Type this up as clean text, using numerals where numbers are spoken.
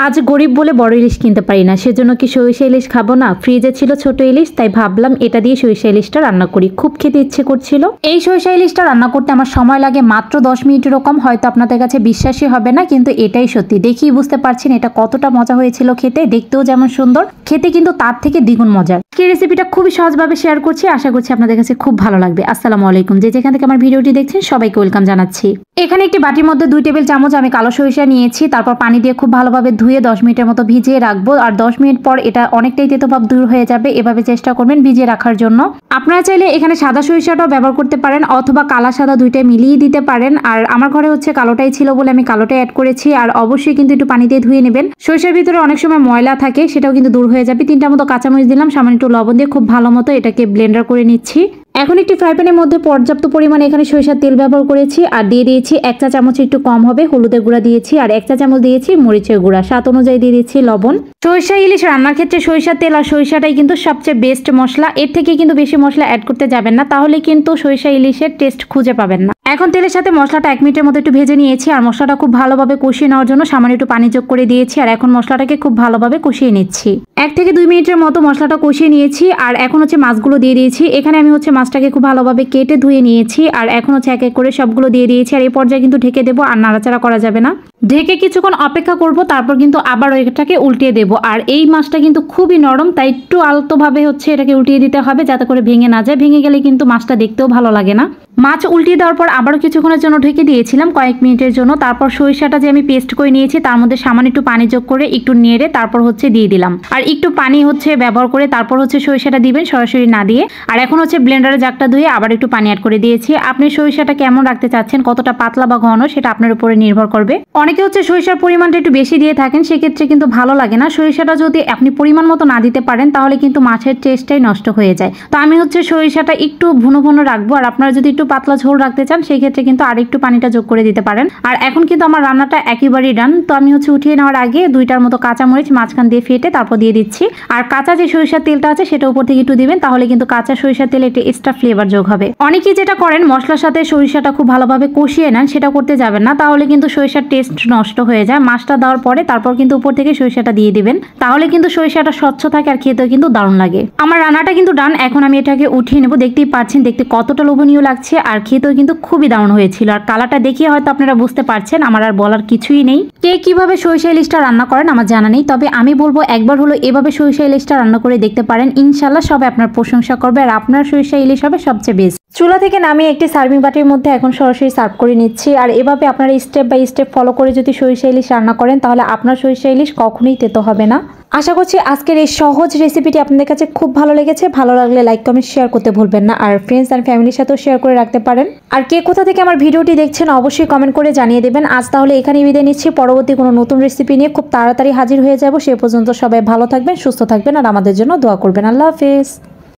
আজ গরিব বলে বড় ইলিশ কিনতে পারি না, সেজন্য কি সরিষা ইলিশ খাবো না? ফ্রিজে ছিল ছোট ইলিশ, তাই ভাবলাম এটা দিয়ে সরিষা ইলিশটা রান্না করি। খুব খেতে ইচ্ছে করছিল। এই সরিষা ইলিশটা রান্না করতে আমার সময় লাগে মাত্র 10 মিনিটের কম। হয়তো আপনাদের কাছে বিশ্বাসই হবে না, কিন্তু এটাই সত্যি। দেখেই বুঝতে পারছেন এটা কতটা মজা হয়েছিল খেতে। দেখতেও যেমন সুন্দর, খেতে কিন্তু তার থেকে দ্বিগুণ মজার। এই রেসিপিটা খুবই সহজভাবে শেয়ার করছি, আশা করছি আপনাদের কাছে খুব ভালো লাগবে। আসসালামু আলাইকুম, যেখান থেকে আমার ভিডিওটি দেখছেন সবাইকে ওয়েলকাম জানাচ্ছি। এখানে একটি বাটির মধ্যে 2 টেবিল চামচ আমি কালো সরিষা নিয়েছি। তারপর পানি দিয়ে খুব ভালোভাবে ধুয়ে 10 মিনিটের মতো ভিজিয়ে রাখবো। আর 10 মিনিট পর এটা অনেকটাই তেতোভাব দূর হয়ে যাবে। এভাবে চেষ্টা করবেন ভিজিয়ে রাখার জন্য। আপনারা চাইলে এখানে সাদা সরিষাটাও ব্যবহার করতে পারেন, অথবা কালা সাদা দুইটাই মিলিয়ে দিতে পারেন। আর আমার ঘরে হচ্ছে কালোটাই ছিল বলে আমি কালোটাই অ্যাড করেছি। আর অবশ্যই কিন্তু একটু পানি দিয়ে ধুয়ে নেবেন। সরিষার ভিতরে অনেক সময় ময়লা থাকে, সেটাও কিন্তু দূর হয়ে যাবে। 3টা মতো কাঁচামরিচ দিলাম, সামান্য একটু লবণ দিয়ে খুব ভালো মতো এটাকে ব্লেন্ডার করে নিচ্ছি। এখন একটি ফ্রাই প্যানের মধ্যে পর্যাপ্ত পরিমাণে এখানে সরিষার তেল ব্যবহার করেছি। আর দিয়ে দিয়েছি 1 চা চামচ একটু কম হবে হলুদের গুঁড়া দিয়েছি, আর 1 চা চামচ দিয়েছি মরিচের গুঁড়া, স্বাদ অনুযায়ী দিয়ে দিচ্ছি লবণ। সরিষা ইলিশ রান্নার ক্ষেত্রে সরিষার তেল আর সরিষাটাই কিন্তু সবচেয়ে বেস্ট মশলা। এর থেকে কিন্তু বেশি মশলা অ্যাড করতে যাবেন না, তাহলে কিন্তু সরিষা ইলিশের টেস্ট খুঁজে পাবেন না। এখন তেলের সাথে মশলাটা 1 মিনিটের মতো একটু ভেজে নিয়েছি। আর মশলাটা খুব ভালোভাবে কষিয়ে নেওয়ার জন্য সামান্য একটু পানি যোগ করে দিয়েছি। আর এখন মশলাটাকে খুব ভালোভাবে কষিয়ে নিচ্ছি। 1 থেকে 2 মিনিটের মতো মশলাটা কষিয়ে নিয়েছি। আর এখন হচ্ছে মাছগুলো দিয়ে দিয়েছি। এখানে আমি হচ্ছে মাছটাকে খুব ভালোভাবে কেটে ধুয়ে নিয়েছি। আর এখন হচ্ছে এক এক করে সবগুলো দিয়ে দিয়েছি। আর এই পর্যায়ে কিন্তু ঢেকে দেবো, আর নাড়াচাড়া করা যাবে না। ঢেকে কিছুক্ষণ অপেক্ষা করব, তারপর কিন্তু আবার এটাকে উল্টিয়ে দেবো। আর এই মাছটা কিন্তু খুবই নরম, তাই একটু আলতোভাবে হচ্ছে এটাকে উল্টিয়ে দিতে হবে, যাতে করে ভেঙে না যায়। ভেঙে গেলে কিন্তু মাছটা দেখতেও ভালো লাগে না। মাছ উল্টিয়ে দেওয়ার পর আবারও কিছুক্ষণের জন্য ঢেকে দিয়েছিলাম, কয়েক মিনিটের জন্য। তারপর সরিষাটা যে আমি পেস্ট করে নিয়েছি তার মধ্যে সামান্য একটু পানি যোগ করে একটু নেড়ে তারপর হচ্ছে দিয়ে দিলাম। আর একটু পানি হচ্ছে ব্যবহার করে তারপর হচ্ছে সরিষাটা দিবেন, সরাসরি না দিয়ে। আর এখন হচ্ছে ব্লেন্ডারে জাগটা ধুয়ে আবার একটু পানি অ্যাড করে দিয়েছি। আপনি সরিষাটা কেমন রাখতে চাচ্ছেন, কতটা পাতলা বা ঘন, সেটা আপনার উপরে নির্ভর করবে। অনেকে হচ্ছে সরিষার পরিমাণটা একটু বেশি দিয়ে থাকেন, সেক্ষেত্রে কিন্তু ভালো লাগে না। সরিষাটা যদি আপনি পরিমাণ মতো না দিতে পারেন, তাহলে কিন্তু মাছের টেস্টটাই নষ্ট হয়ে যায়। তো আমি হচ্ছে সরিষাটা একটু ভুনো ভুনো রাখবো। আর আপনারা যদি একটু পাতলা ঝোল রাখতে চান, সেই ক্ষেত্রে কিন্তু আর একটু পানিটা যোগ করে দিতে পারেন। আর এখন কিন্তু আমার রান্নাটা একেবারেই ডান। তো আমি হচ্ছে উঠিয়ে নেওয়ার আগে 2টার মতো কাঁচামরিচ মাঝখান দিয়ে ফেটে তারপর দিয়ে দিচ্ছি। আর কাঁচা যে সরিষার তেলটা আছে সেটা উপর থেকে একটু দিবেন, তাহলে কিন্তু কাঁচা সরিষার তেলে একটু এক্সট্রা ফ্লেভার যোগ হবে। অনেকেই যেটা করেন মশলার সাথে সরিষাটা খুব ভালোভাবে কষিয়ে নেন, সেটা করতে যাবেন না, তাহলে কিন্তু সরিষার টেস্ট নষ্ট হয়ে যায়। মাছটা দেওয়ার পরে তারপর কিন্তু উপর থেকে সরিষাটা দিয়ে দিবেন, তাহলে কিন্তু সরিষাটা স্বচ্ছ থাকে আর খেতেও কিন্তু দারুণ লাগে। আমার রান্নাটা কিন্তু ডান। এখন আমি এটাকে উঠিয়ে নেবো। দেখতেই পাচ্ছেন দেখতে কতটা লোভনীয় লাগছে, আর খেতেও কিন্তু খুবই দারুণ হয়েছিল। আর কালারটা দেখিয়ে হয়তো আপনারা বুঝতে পারছেন, আমার আর বলার কিছুই নেই। কে কিভাবে সরিষা ইলিশটা রান্না করেন আমার জানা নেই, তবে আমি বলবো একবার হলো এভাবে সরিষা ইলিশটা রান্না করে দেখতে পারেন। ইনশাল্লাহ সবাই আপনার প্রশংসা করবে, আর আপনার সরিষা ইলিশ হবে সবচেয়ে বেস্ট। চুলা থেকে নামিয়ে একটি সার্ভিং বাটির মধ্যে এখন সরাসরি সার্ভ করে নিচ্ছি। আর এভাবে আপনারা স্টেপ বাই স্টেপ ফলো করে যদি সরিষা ইলিশ রান্না করেন, তাহলে আপনার সরিষা ইলিশ কখনোই তেতো হবে না। আশা করছি আজকের এই সহজ রেসিপিটি আপনাদের কাছে খুব ভালো লেগেছে। ভালো লাগলে লাইক কমেন্ট শেয়ার করতে ভুলবেন না। আর ফ্রেন্ডস অ্যান্ড ফ্যামিলির সাথেও শেয়ার করে রাখতে পারেন। আর কে কোথা থেকে আমার ভিডিওটি দেখছেন অবশ্যই কমেন্ট করে জানিয়ে দেবেন। আজ তাহলে এখানেই বিদায় নিচ্ছি। পরবর্তী কোনো নতুন রেসিপি নিয়ে খুব তাড়াতাড়ি হাজির হয়ে যাব। সে পর্যন্ত সবাই ভালো থাকবেন, সুস্থ থাকবেন, আর আমাদের জন্য দোয়া করবেন। আল্লাহ হাফেজ।